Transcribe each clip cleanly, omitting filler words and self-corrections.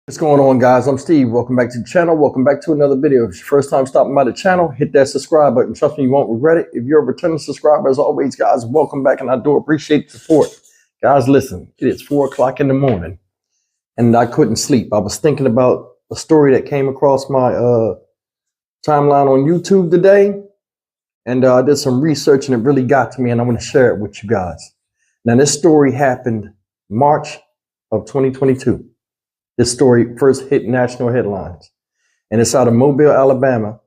What's going on, guys? I'm Steve. Welcome back to the channel. Welcome back to another video. If it's your first time stopping by the channel, hit that subscribe button. Trust me, you won't regret it. If you're a returning subscriber, as always, guys, welcome back, and I do appreciate the support. Guys, listen, it is 4 o'clock in the morning, and I couldn't sleep. I was thinking about a story that came across my timeline on YouTube today, and I did some research, and it really got to me, and I want to share it with you guys. Now, this story happened March of 2022. This story first hit national headlines, and it's out of Mobile, Alabama.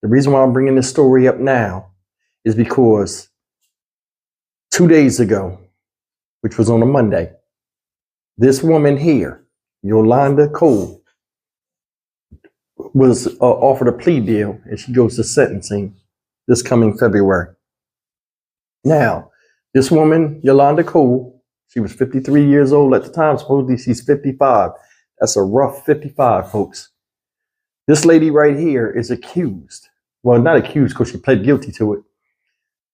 The reason why I'm bringing this story up now is because 2 days ago, which was on a Monday, this woman here, Yolanda Cole, was offered a plea deal, and she goes to sentencing this coming February. Now, this woman, Yolanda Cole, she was 53 years old at the time. Supposedly she's 55. That's a rough 55, folks. This lady right here is accused. Well, not accused because she pled guilty to it.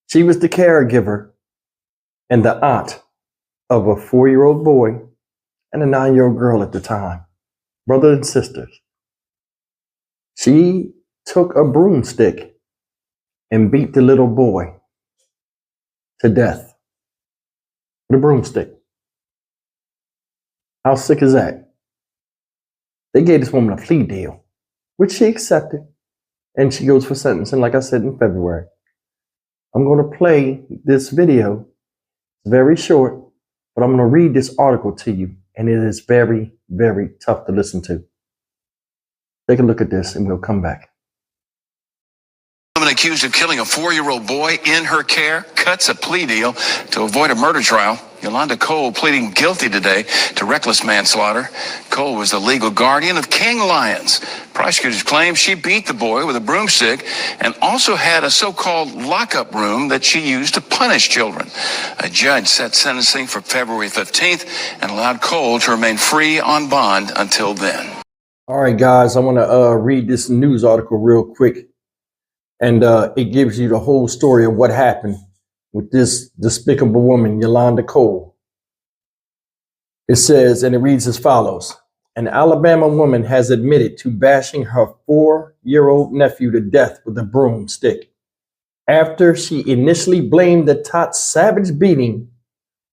She was the caregiver and the aunt of a 4-year-old boy and a 9-year-old girl at the time, brother and sisters. She took a broomstick and beat the little boy to death with a broomstick. How sick is that? They gave this woman a plea deal, which she accepted, and she goes for sentencing, like I said, in February. I'm going to play this video. It's very short, but I'm going to read this article to you, and it is very, very tough to listen to. Take a look at this, and we'll come back. Woman accused of killing a 4-year-old boy in her care cuts a plea deal to avoid a murder trial. Yolanda Cole pleading guilty today to reckless manslaughter. Cole was the legal guardian of King Lions. Prosecutors claim she beat the boy with a broomstick and also had a so-called lockup room that she used to punish children. A judge set sentencing for February 15th and allowed Cole to remain free on bond until then. All right, guys, I want to read this news article real quick. And it gives you the whole story of what happened with this despicable woman, Yolanda Cole. It says, and it reads as follows. An Alabama woman has admitted to bashing her 4-year-old nephew to death with a broomstick after she initially blamed the tot's savage beating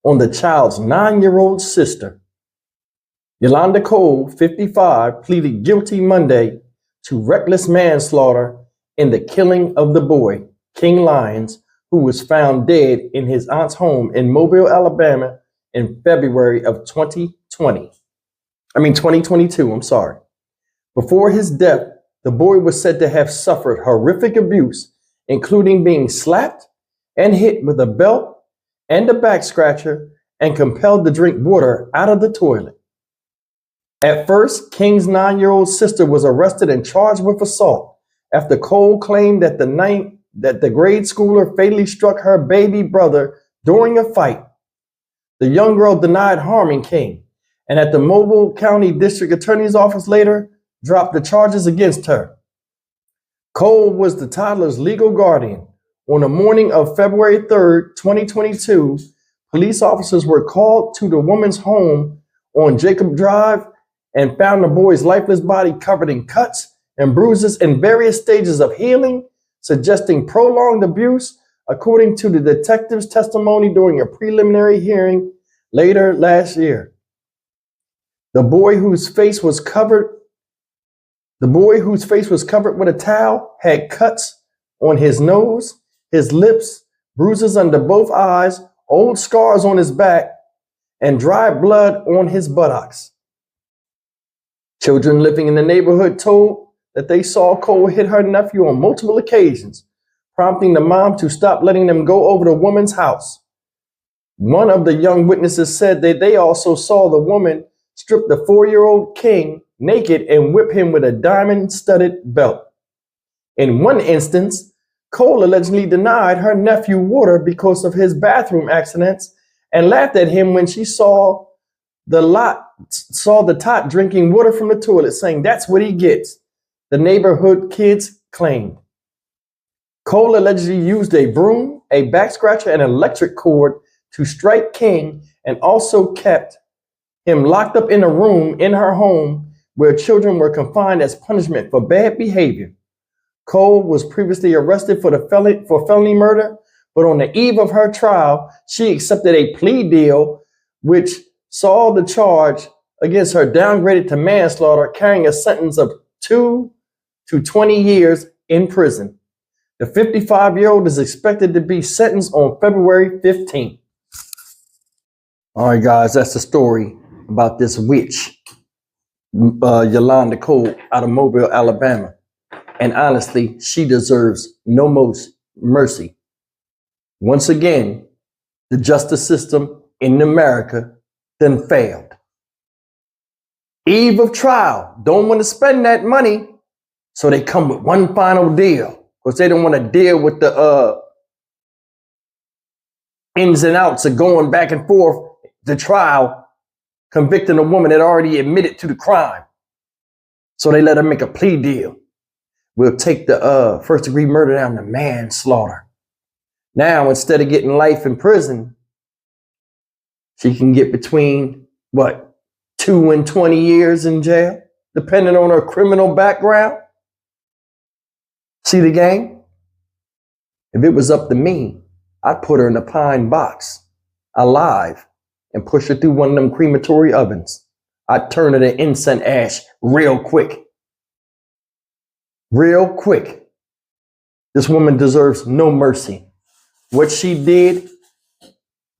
on the child's 9-year-old sister. Yolanda Cole, 55, pleaded guilty Monday to reckless manslaughter in the killing of the boy, King Lions, who was found dead in his aunt's home in Mobile, Alabama in February of 2022, I'm sorry. Before his death, the boy was said to have suffered horrific abuse, including being slapped and hit with a belt and a back scratcher and compelled to drink water out of the toilet. At first, King's 9-year-old sister was arrested and charged with assault after Cole claimed that the grade schooler fatally struck her baby brother during a fight. The young girl denied harming King, and at the Mobile County District Attorney's Office later dropped the charges against her. Cole was the toddler's legal guardian. On the morning of February 3rd, 2022, police officers were called to the woman's home on Jacob Drive and found the boy's lifeless body covered in cuts and bruises in various stages of healing, suggesting prolonged abuse, according to the detective's testimony during a preliminary hearing later last year. The boy whose face was covered with a towel had cuts on his nose, his lips, bruises under both eyes, old scars on his back, and dry blood on his buttocks. Children living in the neighborhood told that they saw Cole hit her nephew on multiple occasions, prompting the mom to stop letting them go over the woman's house. One of the young witnesses said that they also saw the woman strip the 4-year-old King naked and whip him with a diamond-studded belt. In one instance, Cole allegedly denied her nephew water because of his bathroom accidents and laughed at him when she saw the tot drinking water from the toilet, saying that's what he gets. The neighborhood kids claimed. Cole allegedly used a broom, a back scratcher, and an electric cord to strike King, and also kept him locked up in a room in her home where children were confined as punishment for bad behavior. Cole was previously arrested for felony murder, but on the eve of her trial, she accepted a plea deal which saw the charge against her downgraded to manslaughter, carrying a sentence of 2 to 20 years in prison. The 55-year-old is expected to be sentenced on February 15th. All right, guys, that's the story about this witch, Yolanda Cole, out of Mobile, Alabama. And honestly, she deserves no most mercy. Once again, the justice system in America then failed. Eve of trial, don't want to spend that money, so they come with one final deal because they don't want to deal with the ins and outs of going back and forth to trial, convicting a woman that already admitted to the crime. So they let her make a plea deal. We'll take the first degree murder down to manslaughter. Now, instead of getting life in prison, she can get between, 2 and 20 years in jail, depending on her criminal background. See the game? If it was up to me, I'd put her in a pine box, alive, and push her through one of them crematory ovens. I'd turn her to incense ash real quick. Real quick. This woman deserves no mercy. What she did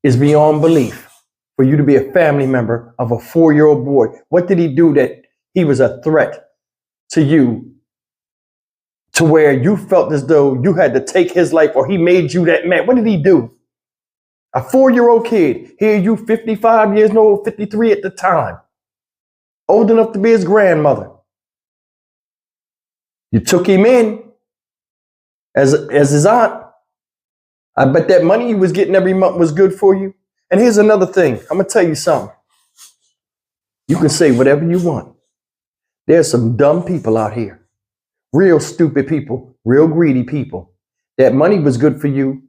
is beyond belief. For you to be a family member of a 4-year-old boy, what did he do that he was a threat to you, to where you felt as though you had to take his life, or he made you that man? What did he do? A 4-year-old kid, here you 55 years old, 53 at the time, old enough to be his grandmother. You took him in as his aunt. I bet that money he was getting every month was good for you. And here's another thing. I'm going to tell you something. You can say whatever you want. There's some dumb people out here. Real stupid people. Real greedy people. That money was good for you,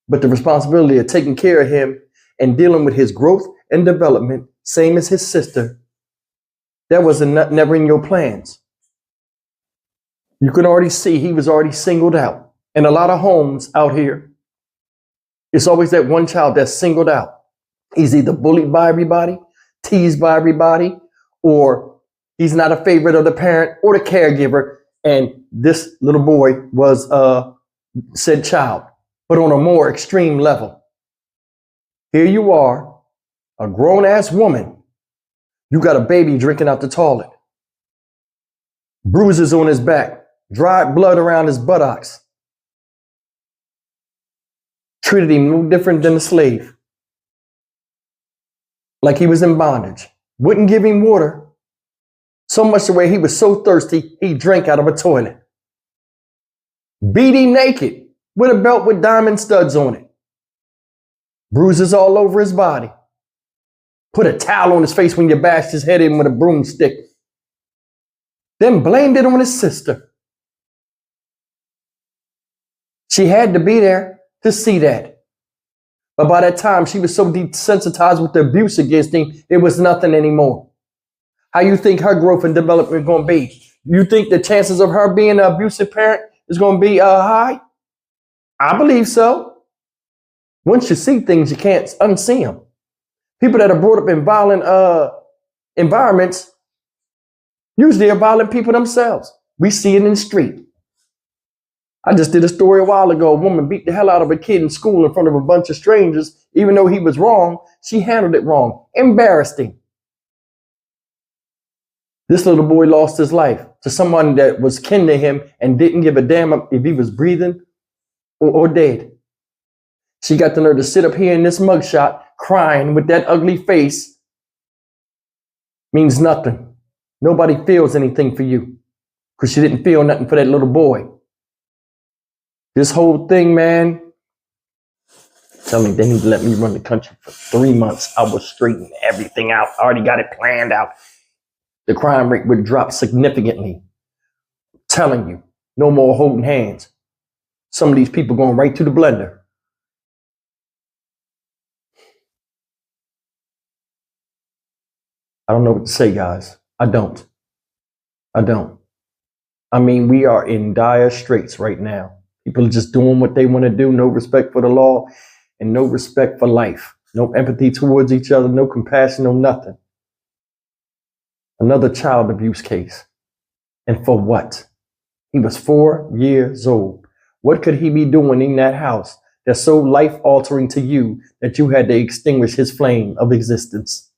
but the responsibility of taking care of him and dealing with his growth and development, same as his sister, that was never in your plans. You can already see he was already singled out. In a lot of homes out here, it's always that one child that's singled out. He's either bullied by everybody, teased by everybody, or he's not a favorite of the parent or the caregiver. And this little boy was said child, but on a more extreme level. Here you are, a grown-ass woman. You got a baby drinking out the toilet. Bruises on his back, dried blood around his buttocks. Treated him no different than a slave. Like he was in bondage. Wouldn't give him water. So much the way he was so thirsty, he drank out of a toilet. Beat him naked with a belt with diamond studs on it. Bruises all over his body. Put a towel on his face when you bashed his head in with a broomstick. Then blamed it on his sister. She had to be there to see that. But by that time, she was so desensitized with the abuse against him, it was nothing anymore. How you think her growth and development is going to be? You think the chances of her being an abusive parent is going to be high? I believe so. Once you see things, you can't unsee them. People that are brought up in violent environments usually are violent people themselves. We see it in the street. I just did a story a while ago. A woman beat the hell out of a kid in school in front of a bunch of strangers. Even though he was wrong, she handled it wrong. Embarrassed him. This little boy lost his life to someone that was kin to him and didn't give a damn if he was breathing or dead. She got the nerve to sit up here in this mugshot crying with that ugly face. Means nothing. Nobody feels anything for you because she didn't feel nothing for that little boy. This whole thing, man, tell me they need to let me run the country for 3 months. I will straighten everything out. I already got it planned out. The crime rate would drop significantly. I'm telling you, no more holding hands. Some of these people going right to the blender. I don't know what to say, guys. I don't. I don't. I mean, we are in dire straits right now. People are just doing what they want to do. No respect for the law and no respect for life. No empathy towards each other. No compassion. No nothing. Another child abuse case. And for what? He was 4 years old. What could he be doing in that house that's so life-altering to you that you had to extinguish his flame of existence?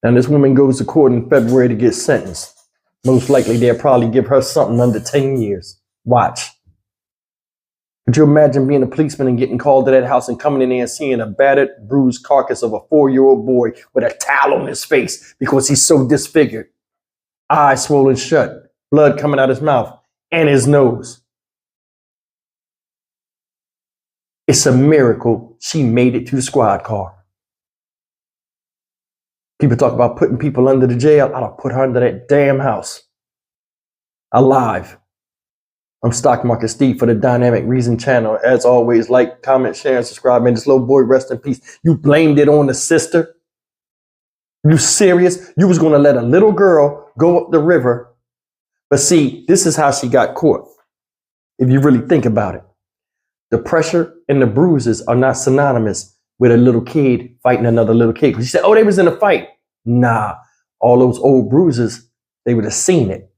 Now, this woman goes to court in February to get sentenced. Most likely, they'll probably give her something under 10 years. Watch. Could you imagine being a policeman and getting called to that house and coming in there and seeing a battered, bruised carcass of a 4-year-old boy with a towel on his face because he's so disfigured? Eyes swollen shut, blood coming out his mouth and his nose. It's a miracle she made it to the squad car. People talk about putting people under the jail. I'd have put her under that damn house. Alive. I'm Stock Market Steve for the Dynamic Reason channel. As always, like, comment, share, and subscribe. Man, this little boy, rest in peace. You blamed it on the sister? You serious? You was going to let a little girl go up the river. But see, this is how she got caught. If you really think about it. The pressure and the bruises are not synonymous with a little kid fighting another little kid. Because you said, oh, they was in a fight. Nah, all those old bruises, they would have seen it.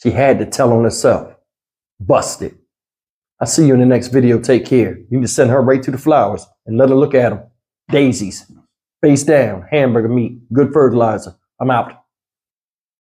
She had to tell on herself. Busted. I'll see you in the next video. Take care. You can send her right to the flowers and let her look at them. Daisies. Face down. Hamburger meat. Good fertilizer. I'm out.